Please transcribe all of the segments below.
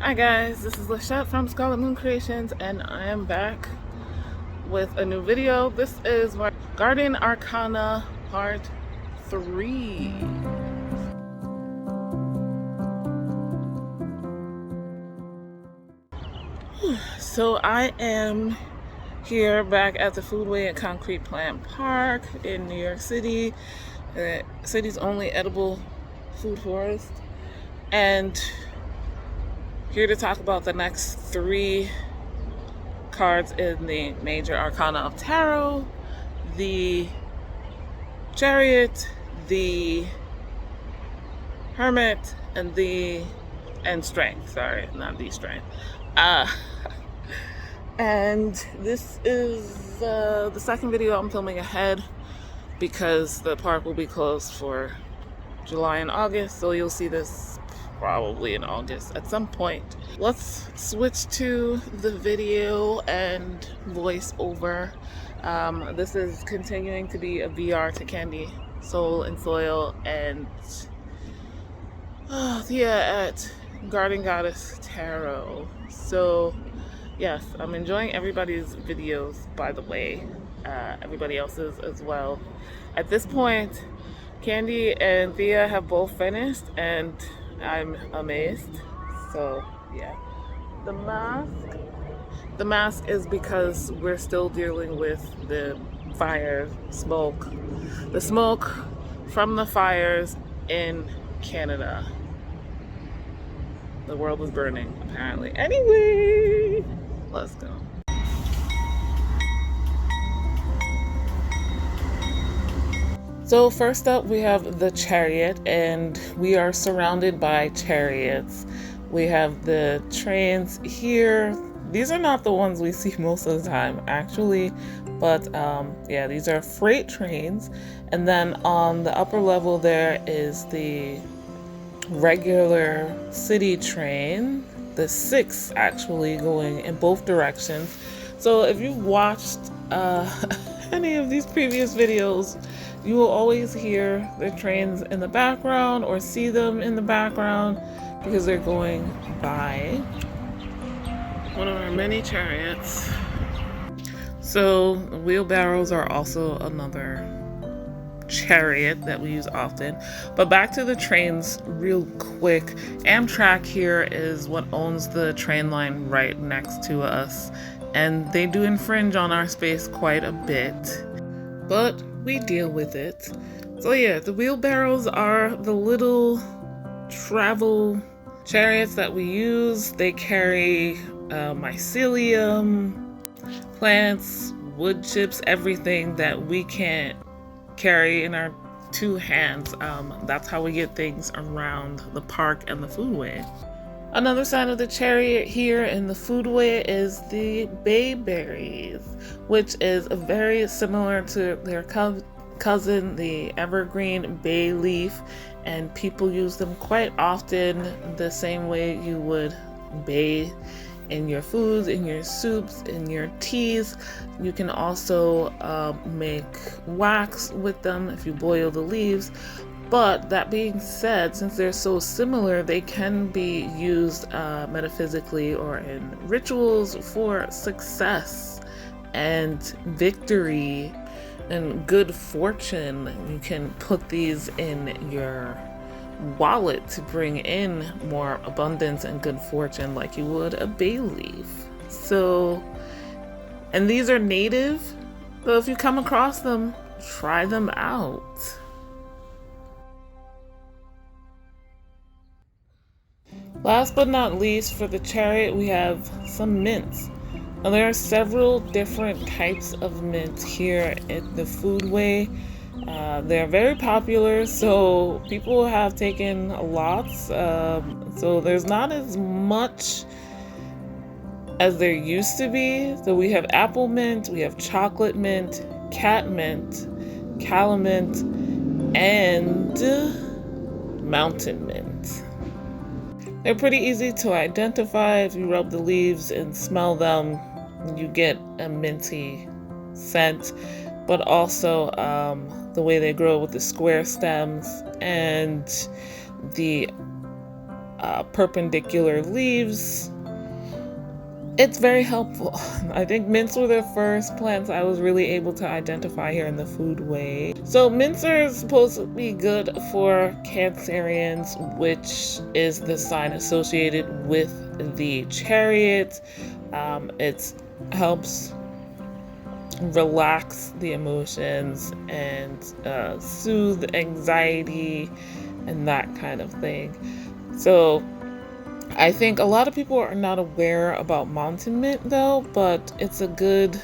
Hi guys, this is Lashette from Scarlet Moon Creations, and I am back with a new video. This is my Garden Arcana Part 3. So I am here back at the Foodway at Concrete Plant Park in New York City, the city's only edible food forest, and here to talk about the next 3 cards in the major arcana of tarot: the Chariot, the Hermit, and Strength. Sorry, not the Strength. And this is the second video I'm filming ahead because the park will be closed for July and August, so you'll see this probably in August at some point. Let's switch to the video and voice over. This is continuing to be a VR to Candy, Soul, and Soil, and Thea at Garden Goddess Tarot. So yes, I'm enjoying everybody's videos, by the way, everybody else's as well. At this point, Candy and Thea have both finished, and I'm amazed. So yeah, the mask is because we're still dealing with the fire smoke, the smoke from the fires in Canada. The world is burning, apparently. Anyway, let's go. So first up, we have the Chariot, and we are surrounded by chariots. We have the trains here. These are not the ones we see most of the time, actually, but yeah, these are freight trains. And then on the upper level there is the regular city train, the 6 actually, going in both directions. So if you've watched any of these previous videos, you will always hear the trains in the background or see them in the background because they're going by one of our many chariots. So wheelbarrows are also another chariot that we use often. But back to the trains real quick. Amtrak here is what owns the train line right next to us, and they do infringe on our space quite a bit, but we deal with it. So yeah, the wheelbarrows are the little travel chariots that we use. They carry mycelium, plants, wood chips, everything that we can't carry in our 2 hands. That's how we get things around the park and the foodway. Another sign of the chariot here in the foodway is the bayberries, which is very similar to their cousin, the evergreen bay leaf, and people use them quite often the same way you would bathe in your foods, in your soups, in your teas. You can also make wax with them if you boil the leaves. But that being said, since they're so similar, they can be used metaphysically or in rituals for success and victory and good fortune. You can put these in your wallet to bring in more abundance and good fortune like you would a bay leaf. So, and these are native, so if you come across them, try them out. Last but not least, for the chariot, we have some mints. Now, there are several different types of mint here at the foodway. They're very popular, so people have taken lots. So there's not as much as there used to be. So we have apple mint, we have chocolate mint, cat mint, calamint, and mountain mint. They're pretty easy to identify. If you rub the leaves and smell them, you get a minty scent, but also the way they grow with the square stems and the perpendicular leaves. It's very helpful. I think mints were the first plants I was really able to identify here in the foodway. So mints are supposed to be good for Cancerians, which is the sign associated with the Chariot. It helps relax the emotions and soothe anxiety and that kind of thing. So I think a lot of people are not aware about mountain mint though, but it's a good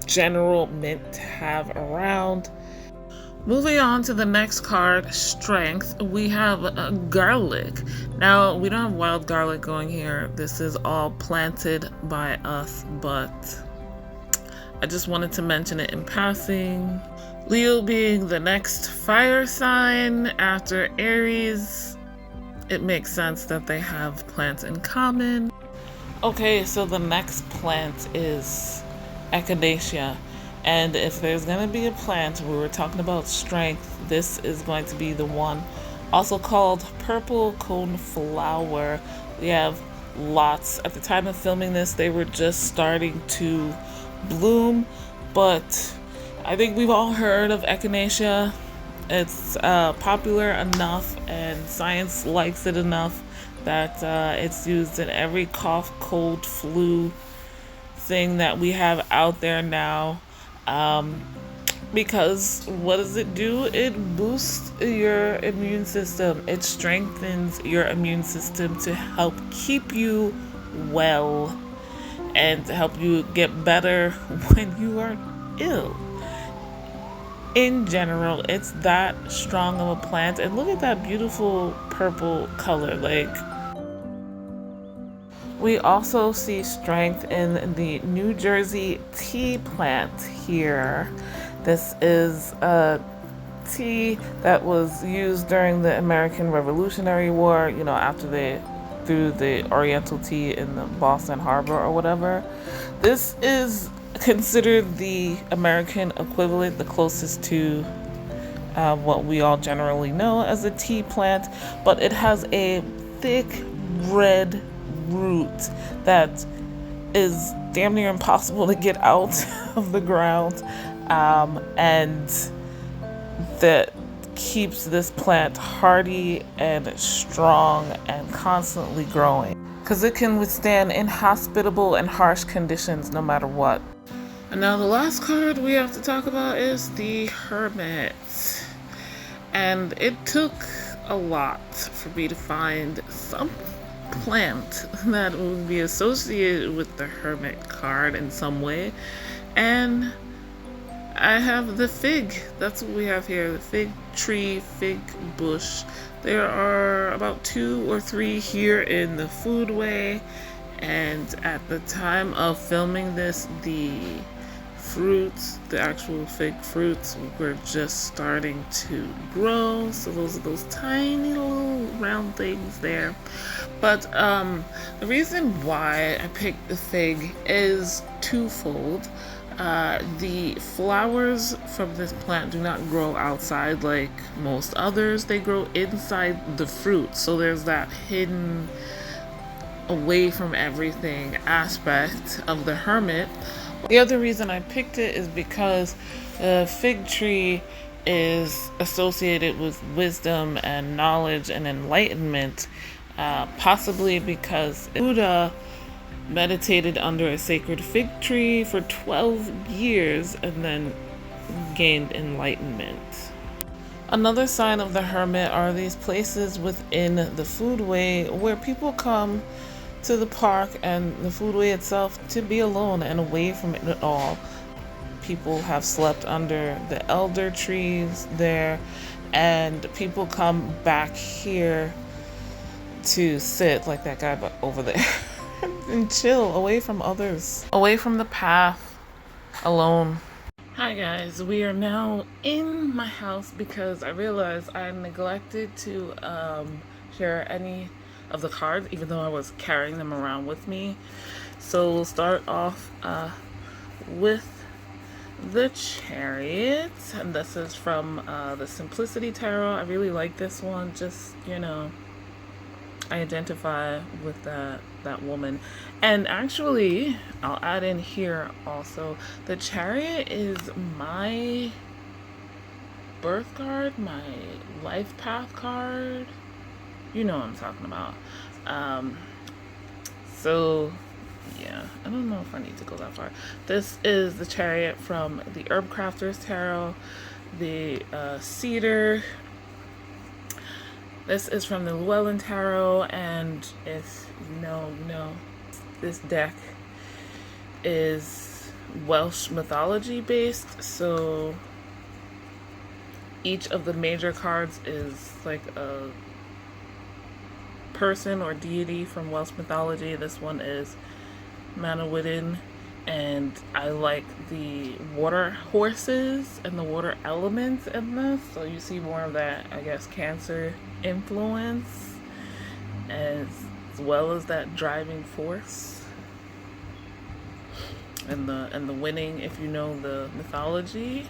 general mint to have around. Moving on to the next card, Strength, we have garlic. Now, we don't have wild garlic going here. This is all planted by us, but I just wanted to mention it in passing. Leo being the next fire sign after Aries, it makes sense that they have plants in common. Okay, so the next plant is Echinacea. And if there's going to be a plant where we're talking about strength, this is going to be the one. Also called purple cone flower. We have lots. At the time of filming this, they were just starting to bloom. But I think we've all heard of Echinacea. It's popular enough and science likes it enough that it's used in every cough, cold, flu thing that we have out there now. Because what does it do? It boosts your immune system. It strengthens your immune system to help keep you well and to help you get better when you are ill. In general, it's that strong of a plant. And look at that beautiful purple color. Like, we also see strength in the New Jersey tea plant here. This is a tea that was used during the American Revolutionary War, you know, after they threw the Oriental tea in the Boston Harbor or whatever. This is considered the American equivalent, the closest to what we all generally know as a tea plant, but it has a thick red root that is damn near impossible to get out of the ground, and that keeps this plant hardy and strong and constantly growing because it can withstand inhospitable and harsh conditions no matter what. And now the last card we have to talk about is the Hermit. And it took a lot for me to find some plant that would be associated with the Hermit card in some way. And I have the fig. That's what we have here. The fig tree, fig bush. There are about 2 or 3 here in the foodway. And at the time of filming this, the fruits, the actual fig fruits, were just starting to grow. So those are those tiny little round things there. But the reason why I picked the fig is twofold. The flowers from this plant do not grow outside like most others. They grow inside the fruit. So there's that hidden, away from everything aspect of the Hermit. The other reason I picked it is because the fig tree is associated with wisdom and knowledge and enlightenment, possibly because Buddha meditated under a sacred fig tree for 12 years and then gained enlightenment. Another sign of the Hermit are these places within the foodway where people come to the park and the foodway itself to be alone and away from it all. People have slept under the elder trees there, and people come back here to sit like that guy over there and chill away from others, away from the path, alone. Hi guys, we are now in my house because I realized I neglected to share any of the cards, even though I was carrying them around with me. So we'll start off with the Chariot, and this is from the Simplicity Tarot. I really like this one. Just, you know, I identify with that woman. And actually, I'll add in here also, the Chariot is my birth card, my life path card. You know what I'm talking about. Um, so yeah, I don't know if I need to go that far. This is the Chariot from the Herb Crafter's Tarot, the Cedar. This is from the Llewellyn Tarot, and if you know, this deck is Welsh mythology based, so each of the major cards is like a person or deity from Welsh mythology. This one is Manawyddan, and I like the water horses and the water elements in this, so you see more of that, I guess, Cancer influence as well as that driving force and the winning, if you know the mythology.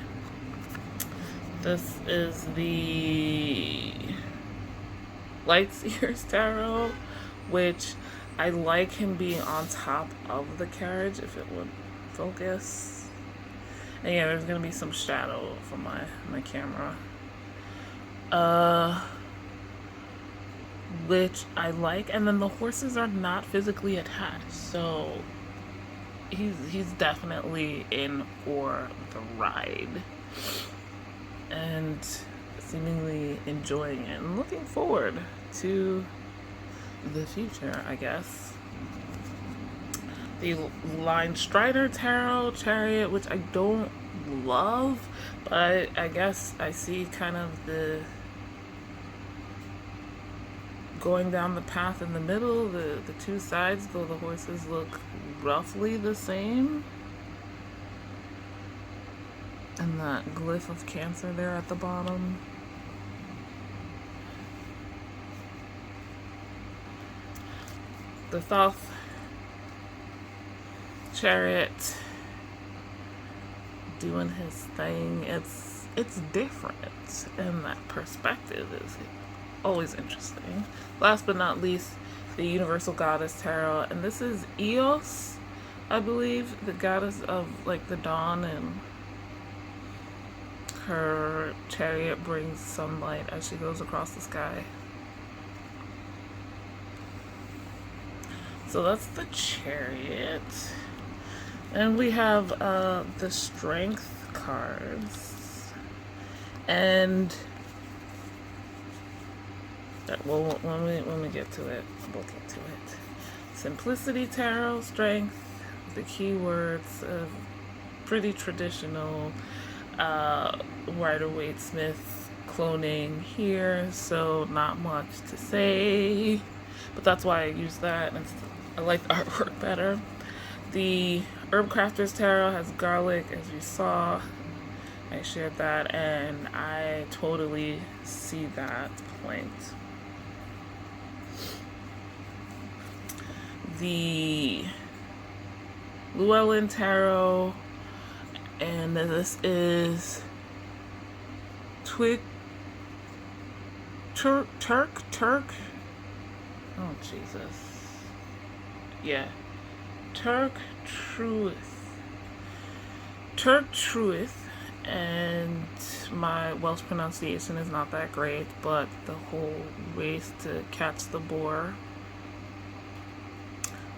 This is the Lightseer's Tarot, which I like him being on top of the carriage, if it would focus. And yeah, there's gonna be some shadow from my camera. Which I like, and then the horses are not physically attached, so he's definitely in for the ride. And seemingly enjoying it and looking forward to the future, I guess. The Line Strider Tarot Chariot, which I don't love, but I guess I see kind of the going down the path in the middle, the two sides, though the horses look roughly the same. And that glyph of Cancer there at the bottom. The Thoth Chariot doing his thing. It's different, and that perspective is always interesting. Last but not least, the Universal Goddess Tarot, and this is Eos, I believe, the goddess of like the dawn, and her chariot brings sunlight as she goes across the sky. So that's the Chariot. And we have the Strength cards. And well, when we get to it, we'll get to it. Simplicity Tarot, Strength, the keywords, pretty traditional Rider-Waite-Smith cloning here, so not much to say, but that's why I use that, and I like the artwork better. The Herb Crafter's Tarot has garlic, as you saw. I shared that, and I totally see that point. The Llewellyn Tarot, and this is Turk. Oh Jesus. Yeah. Turk Truth, and my Welsh pronunciation is not that great, but the whole race to catch the boar.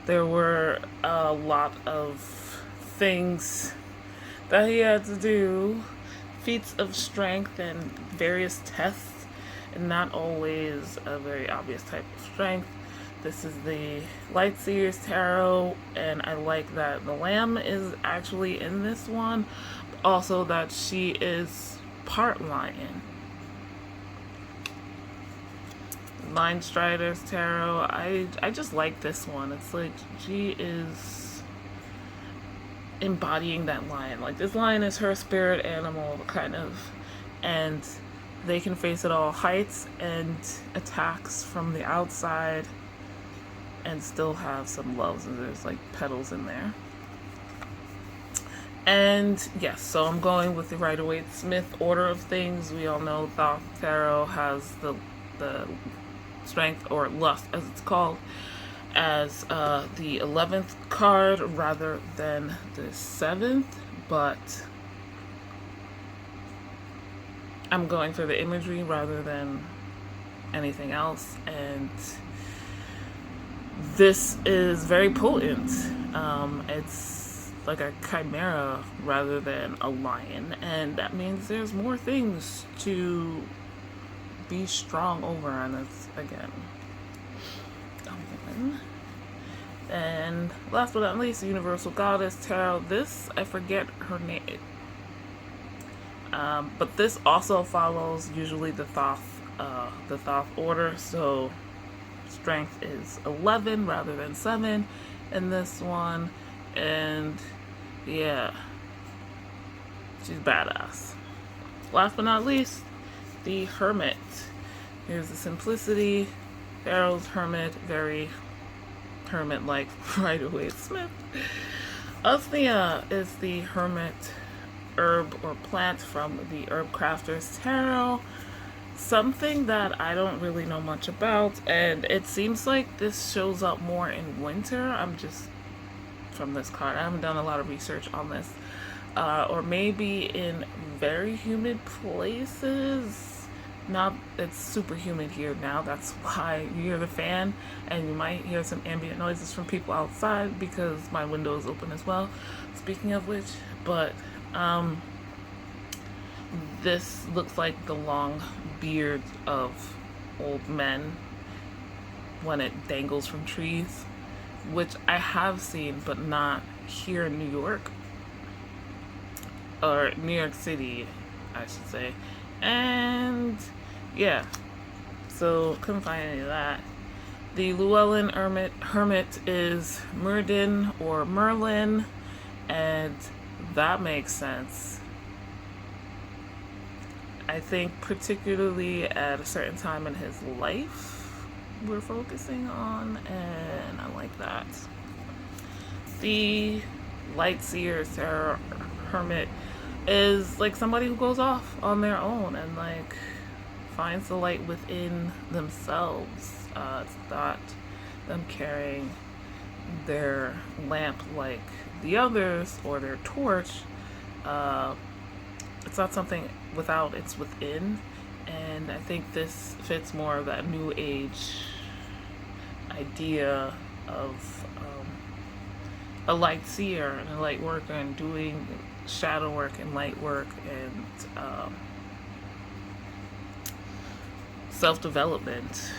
There were a lot of things that he had to do, feats of strength and various tests, and not always a very obvious type of strength. This is the Lightseer's Tarot, and I like that the lamb is actually in this one, also that she is part lion. Line Strider's Tarot, I just like this one. It's like she is embodying that lion. Like, this lion is her spirit animal, kind of, and they can face at all heights and attacks from the outside and still have some loves, and there's like petals in there. And yes, so I'm going with the Rider-Waite-Smith order of things. We all know Thoth Tarot has the strength, or lust as it's called, as the 11th card rather than the 7th, but I'm going for the imagery rather than anything else, and this is very potent. It's like a chimera rather than a lion, and that means there's more things to be strong over, and it's again. And last but not least, the Universal Goddess Tarot. This, I forget her name. But this also follows usually the Thoth order. So strength is 11 rather than 7 in this one. And yeah, she's badass. Last but not least, the Hermit. Here's the simplicity. Pharaoh's Hermit, very hermit-like, Rider-Waite-Smith. Usnea is the hermit herb or plant from the Herb Crafter's Tarot. Something that I don't really know much about, and it seems like this shows up more in winter. I'm just, from this card, I haven't done a lot of research on this. Or maybe in very humid places. Not, it's super humid here now, that's why you hear the fan, and you might hear some ambient noises from people outside because my window is open as well, speaking of which. But this looks like the long beard of old men when it dangles from trees, which I have seen, but not here in New York, or New York City, I should say. And yeah, so couldn't find any of that. The Llewellyn Hermit is Myrddin or Merlin, and that makes sense. I think particularly at a certain time in his life we're focusing on, and I like that. The Lightseer Sarah Hermit is like somebody who goes off on their own and like finds the light within themselves. It's not them carrying their lamp like the others or their torch. It's not something without, it's within. And I think this fits more of that new age idea of a light seer and a light worker and doing shadow work and light work and self-development,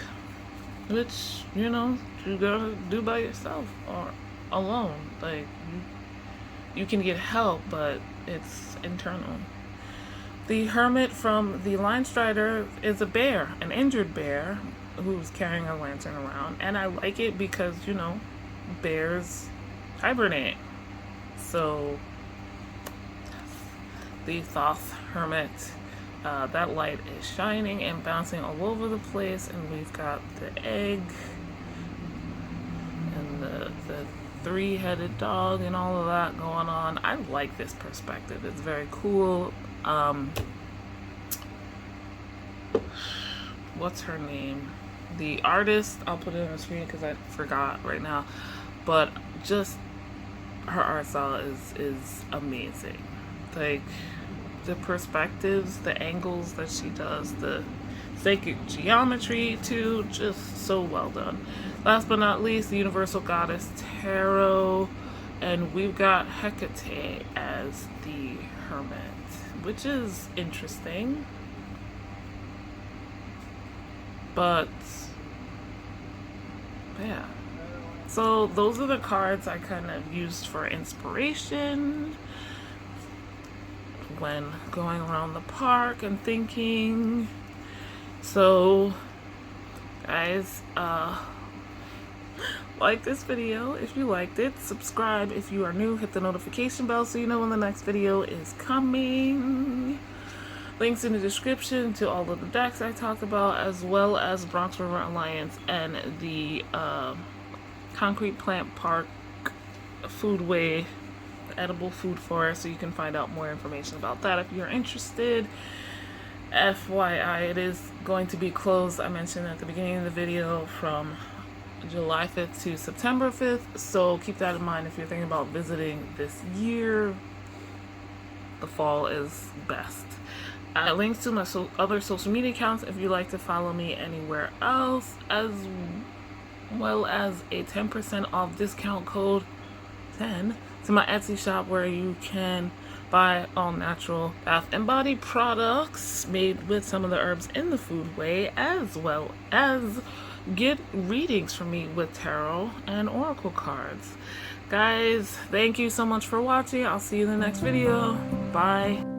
which, you know, you gotta do by yourself or alone. Like, you can get help, but it's internal. The Hermit from the Line Strider is a bear, an injured bear who's carrying a lantern around, and I like it because, you know, bears hibernate. So the Thoth Hermit, that light is shining and bouncing all over the place, and we've got the egg and the three-headed dog and all of that going on. I like this perspective. It's very cool. What's her name? The artist, I'll put it on the screen because I forgot right now, but just her art style is amazing. Like, the perspectives, the angles that she does, the sacred geometry too, just so well done. Last but not least, the Universal Goddess Tarot, and we've got Hecate as the Hermit, which is interesting. But yeah, so those are the cards I kind of used for inspiration when going around the park and thinking. So guys, like this video if you liked it, subscribe if you are new, hit the notification bell so you know when the next video is coming. Links in the description to all of the decks I talked about, as well as Bronx River Alliance and the Concrete Plant Park Foodway, edible food forest, so you can find out more information about that if you're interested. FYI, it is going to be closed. I mentioned at the beginning of the video from July 5th to September 5th. So keep that in mind if you're thinking about visiting this year. The fall is best. Links to my other social media accounts if you'd like to follow me anywhere else, as well as a 10% off discount code 10 to my Etsy shop, where you can buy all natural bath and body products made with some of the herbs in the food way, as well as get readings from me with tarot and oracle cards. Guys, thank you so much for watching. I'll see you in the next video. Bye.